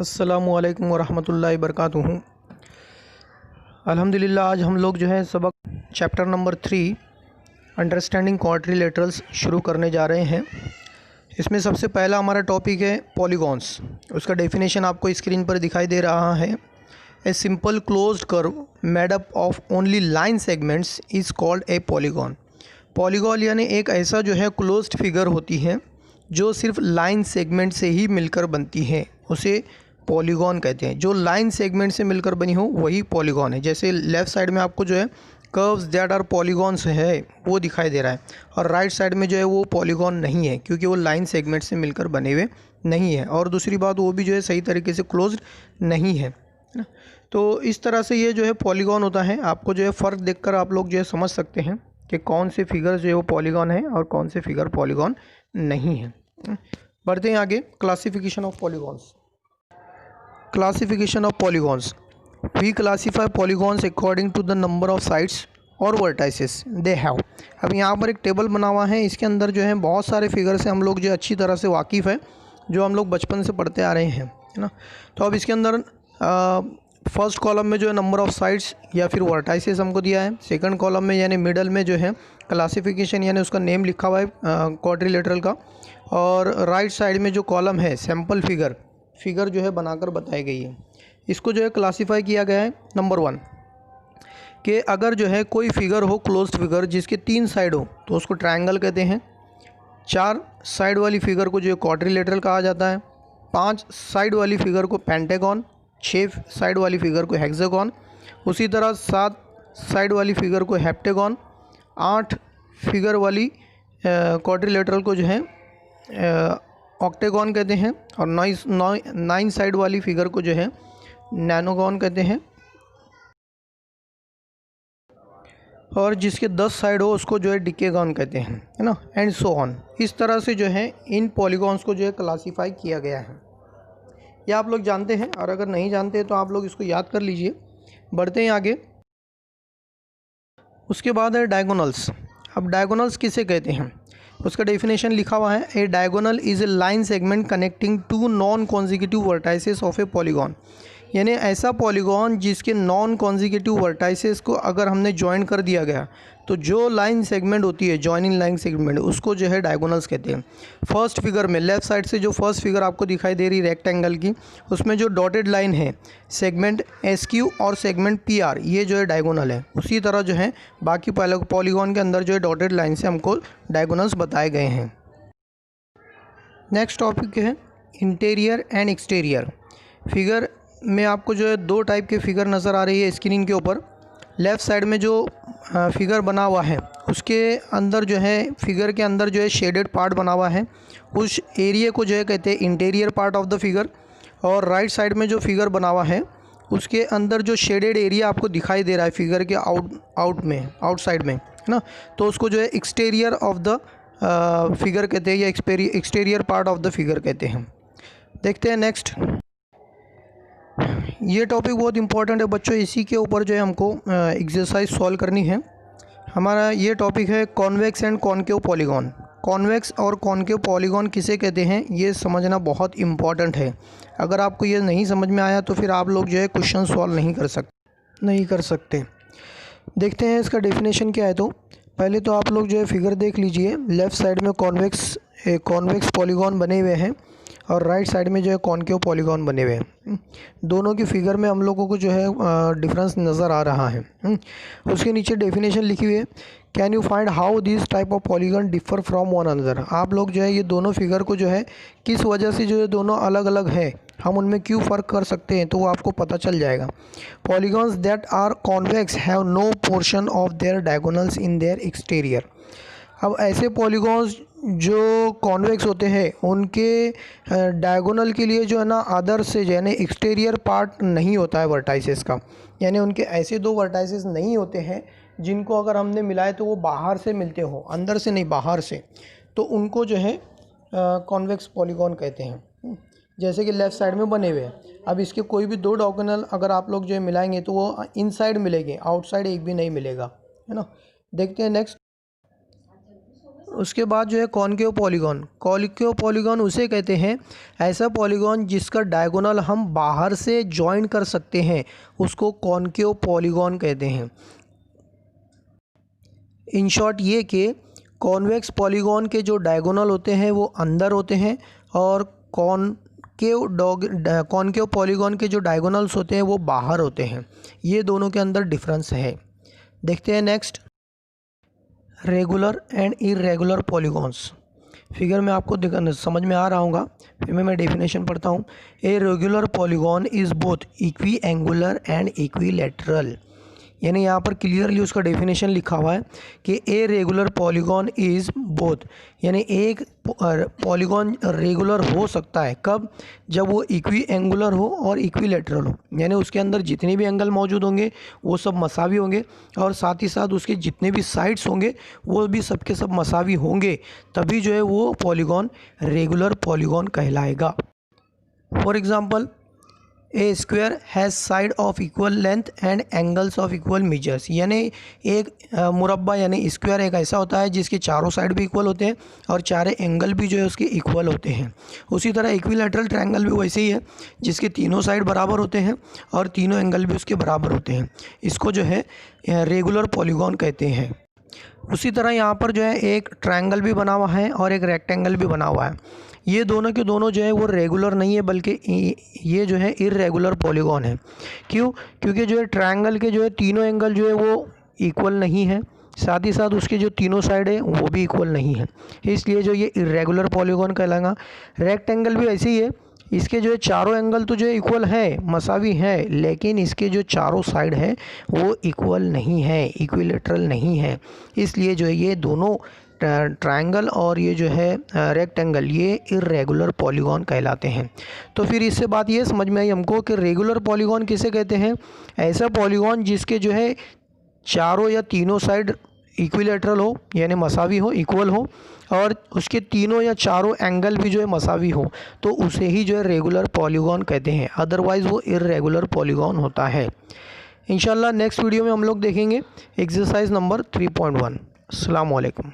अस्सलामुअलैकुम वरहमतुल्लाहि वबरकातुहू। अल्हम्दुलिल्लाह आज हम लोग जो है सबक चैप्टर नंबर 3 अंडरस्टैंडिंग क्वाड्रिलेटरल्स शुरू करने जा रहे हैं। इसमें सबसे पहला हमारा टॉपिक है पॉलीगॉन्स। उसका डेफिनेशन आपको स्क्रीन पर दिखाई दे रहा है। A simple closed curve made up of only line segments is called a polygon. Polygon यानी एक ऐसा जो है क्लोज्ड फिगर होती है जो सिर्फ लाइन सेगमेंट से ही मिलकर बनती है, उसे पॉलीगॉन कहते हैं। जो लाइन सेगमेंट से मिलकर बनी हो वही पॉलीगॉन है। जैसे लेफ़्ट साइड में आपको जो है कर्व्स दैट आर पॉलीगॉन्स है वो दिखाई दे रहा है, और राइट साइड में जो है वो पॉलीगॉन नहीं है क्योंकि वो लाइन सेगमेंट से मिलकर बने हुए नहीं है। और दूसरी बात वो भी जो है सही तरीके से क्लोज्ड नहीं है ना। तो इस तरह से ये जो है पॉलीगॉन होता है। आपको जो है फ़र्क देखकर आप लोग जो है समझ सकते हैं कि कौन से फिगर जो है वो पॉलीगॉन है और कौन से फिगर पॉलीगॉन नहीं है। बढ़ते हैं आगे। Classification of polygons. Classification of polygons. We classify polygons according to the number of sides और वर्टाइसेस दे हैव। अब यहाँ पर एक टेबल बना हुआ है, इसके अंदर जो है बहुत सारे फिगर से हम लोग जो अच्छी तरह से वाकिफ़ है, जो हम लोग बचपन से पढ़ते आ रहे हैं, है ना। तो अब इसके अंदर फर्स्ट कॉलम में जो है नंबर ऑफ साइड्स या फिर वर्टाइसेस हमको दिया है। सेकंड कॉलम में यानी मिडल में जो है क्लासिफिकेशन यानी उसका नेम लिखा हुआ है क्वाड्रिलेटरल का। और राइट साइड में जो कॉलम है सैम्पल फिगर जो है बनाकर बताई गई है। इसको जो है क्लासीफाई किया गया है नंबर 1 कि अगर जो है कोई फिगर हो क्लोज्ड फिगर जिसके 3 साइड हो तो उसको ट्रायंगल कहते हैं। 4 साइड वाली फिगर को जो है क्वाड्रिलेटरल कहा जाता है। 5 साइड वाली फिगर को पेंटागन। 6 साइड वाली फिगर को हेक्सागन। उसी तरह 7 साइड वाली फिगर को हेप्टागन। 8 फिगर वाली क्वाड्रिलेटरल को जो है ऑक्टागन कहते हैं। और 9 साइड वाली फिगर को जो है नैनोगन कहते हैं। और जिसके 10 साइड हो उसको जो है डिकेगन कहते हैं, है ना, एंड सो ऑन। इस तरह से जो है इन पॉलीगॉन्स को जो है क्लासीफाई किया गया है। यह आप लोग जानते हैं, और अगर नहीं जानते हैं तो आप लोग इसको याद कर लीजिए। बढ़ते हैं आगे। उसके बाद है डायगोनल्स। अब डायगोनल्स किसे कहते हैं उसका डेफिनेशन लिखा हुआ है। A diagonal is a line segment connecting two non consecutive vertices of a polygon. यानी ऐसा पॉलीगॉन जिसके नॉन कॉन्जिक्यूटिव वर्टाइसेस को अगर हमने ज्वाइन कर दिया गया तो जो लाइन सेगमेंट होती है जॉइनिंग लाइन सेगमेंट उसको जो है डायगोनल्स कहते हैं। फर्स्ट फिगर में लेफ़्ट साइड से जो फर्स्ट फिगर आपको दिखाई दे रही रेक्टेंगल की, उसमें जो डॉटेड लाइन है सेगमेंट SQ और सेगमेंट PR, ये जो है डायगोनल है। उसी तरह जो है बाकी पॉलीगॉन के अंदर जो है डॉटेड लाइन से हमको डायगोनल्स बताए गए हैं। नेक्स्ट टॉपिक है इंटीरियर एंड एक्सटीरियर। फिगर में आपको जो है 2 टाइप के फिगर नज़र आ रही है स्क्रीन के ऊपर। लेफ़्ट साइड में जो फिगर बना हुआ है उसके अंदर जो है फिगर के अंदर जो है शेडेड पार्ट बना हुआ है, उस एरिया को जो है कहते हैं interior part of the figure. और राइट साइड में जो फिगर बना हुआ है उसके अंदर जो शेडेड एरिया आपको दिखाई दे रहा है फिगर के आउटसाइड में, है ना, तो उसको जो है एक्सटीरियर ऑफ द फिगर कहते हैं या exterior part of the figure कहते हैं। देखते हैं नेक्स्ट। ये टॉपिक बहुत इंपॉर्टेंट है बच्चों, इसी के ऊपर जो है हमको एक्सरसाइज सॉल्व करनी है। हमारा ये टॉपिक है convex and concave polygon. Convex और कॉनकेव पॉलीगॉन किसे कहते हैं ये समझना बहुत इंपॉर्टेंट है। अगर आपको ये नहीं समझ में आया तो फिर आप लोग जो है क्वेश्चन सॉल्व नहीं कर सकते। देखते हैं इसका डेफिनेशन क्या है। तो पहले तो आप लोग जो है फिगर देख लीजिए। लेफ़्ट साइड में कॉन्वेक्स पॉलीगॉन बने हुए हैं और राइट साइड में जो है कॉनकेव पॉलीगॉन बने हुए हैं। दोनों की फिगर में हम लोगों को जो है डिफरेंस नज़र आ रहा है। उसके नीचे डेफिनेशन लिखी हुई है, can you find how this type of polygon differ from one another. आप लोग जो है ये दोनों फिगर को जो है किस वजह से जो है दोनों अलग अलग है, हम उनमें क्यों फ़र्क कर सकते हैं तो वो आपको पता चल जाएगा। Polygons that are convex have no portion of their diagonals in their exterior. अब ऐसे पॉलीगॉन्स जो कॉन्वेक्स होते हैं उनके डायगोनल के लिए जो है ना अदर से यानी एक्सटीरियर पार्ट नहीं होता है वर्टाइसेस का। यानी उनके ऐसे 2 वर्टाइसेस नहीं होते हैं जिनको अगर हमने मिलाए तो वो बाहर से मिलते हो, अंदर से नहीं बाहर से, तो उनको जो है कॉन्वेक्स पॉलीगॉन कहते हैं। जैसे कि लेफ़्ट साइड में बने हुए हैं। अब इसके कोई भी 2 डायगोनल अगर आप लोग जो है मिलाएंगे तो वो इनसाइड मिलेंगे, आउटसाइड एक भी नहीं मिलेगा, है ना। देखते हैं नेक्स्ट। उसके बाद जो है कॉनकेव पॉलीगॉन। कॉनकेव पॉलीगॉन उसे कहते हैं ऐसा पॉलीगॉन जिसका डायगोनल हम बाहर से जॉइन कर सकते हैं, उसको कॉनकेव पॉलीगॉन कहते हैं। इन शॉर्ट ये कि कॉन्वेक्स पॉलीगॉन के जो डायगोनल होते हैं वो अंदर होते हैं और कॉनकेव पॉलीगॉन के जो डायगोनल्स होते हैं वो बाहर होते हैं। ये दोनों के अंदर डिफरेंस है। देखते हैं next, regular and irregular polygons. Figure में आपको समझ में आ रहा होगा, फिर मैं डेफिनेशन पढ़ता हूँ। A regular polygon is both equi angular and equilateral. यानी यहाँ पर क्लियरली उसका डेफिनेशन लिखा हुआ है कि a regular polygon is both, यानी एक पॉलीगॉन रेगुलर हो सकता है कब, जब वो इक्वी एंगुलर हो और इक्विलैटरल हो, यानी उसके अंदर जितने भी एंगल मौजूद होंगे वो सब मसावी होंगे और साथ ही साथ उसके जितने भी साइड्स होंगे वो भी सब के सब मसावी होंगे, तभी जो है वो पॉलीगॉन रेगुलर पॉलीगॉन कहलाएगा। For example, A square has side of equal length and angles of equal measures. यानी एक मुरब्बा यानी स्क्वायर एक ऐसा होता है जिसके चारों साइड भी इक्वल होते हैं और चारे एंगल भी जो है उसके इक्वल होते हैं। उसी तरह इक्विलैटरल ट्रायंगल भी वैसे ही है जिसके तीनों साइड बराबर होते हैं और तीनों एंगल भी उसके बराबर होते हैं। इसको जो है रेगुलर पॉलीगॉन कहते हैं। उसी तरह यहाँ पर जो है एक ट्रायंगल भी बना हुआ है और एक रेक्टेंगल भी बना हुआ है। ये दोनों के दोनों जो है वो रेगुलर नहीं है, बल्कि ये जो है इर्रेगुलर पॉलीगॉन है। क्यों? क्योंकि जो है ट्रायंगल के जो है तीनों एंगल जो है वो इक्वल नहीं है, साथ ही साथ उसके जो तीनों साइड है वो भी इक्वल नहीं है, इसलिए जो ये इर्रेगुलर पॉलीगॉन कहलाएगा। रेक्टेंगल भी ऐसे ही है, इसके जो है चारों एंगल तो जो है इक्वल है, मसावी है, लेकिन इसके जो चारों साइड है वो इक्वल नहीं है, इक्विलैटरल नहीं है, इसलिए जो है ये दोनों ट्रायंगल और ये जो है रेक्टेंगल ये इर्रेगुलर पॉलीगॉन कहलाते हैं। तो फिर इससे बात ये समझ में आई हमको कि रेगुलर पॉलीगॉन किसे कहते हैं, ऐसा पॉलीगॉन जिसके जो है चारों या तीनों साइड इक्विलैटरल हो, यानी मसावी हो, इक्वल हो, और उसके तीनों या चारों एंगल भी जो है मसावी हो, तो उसे ही जो है रेगुलर पॉलीगॉन कहते हैं, अदरवाइज़ वो इर्रेगुलर पॉलीगॉन होता है। इंशाल्लाह नेक्स्ट वीडियो में हम लोग देखेंगे एक्सरसाइज नंबर 3.1। अस्सलाम वालेकुम।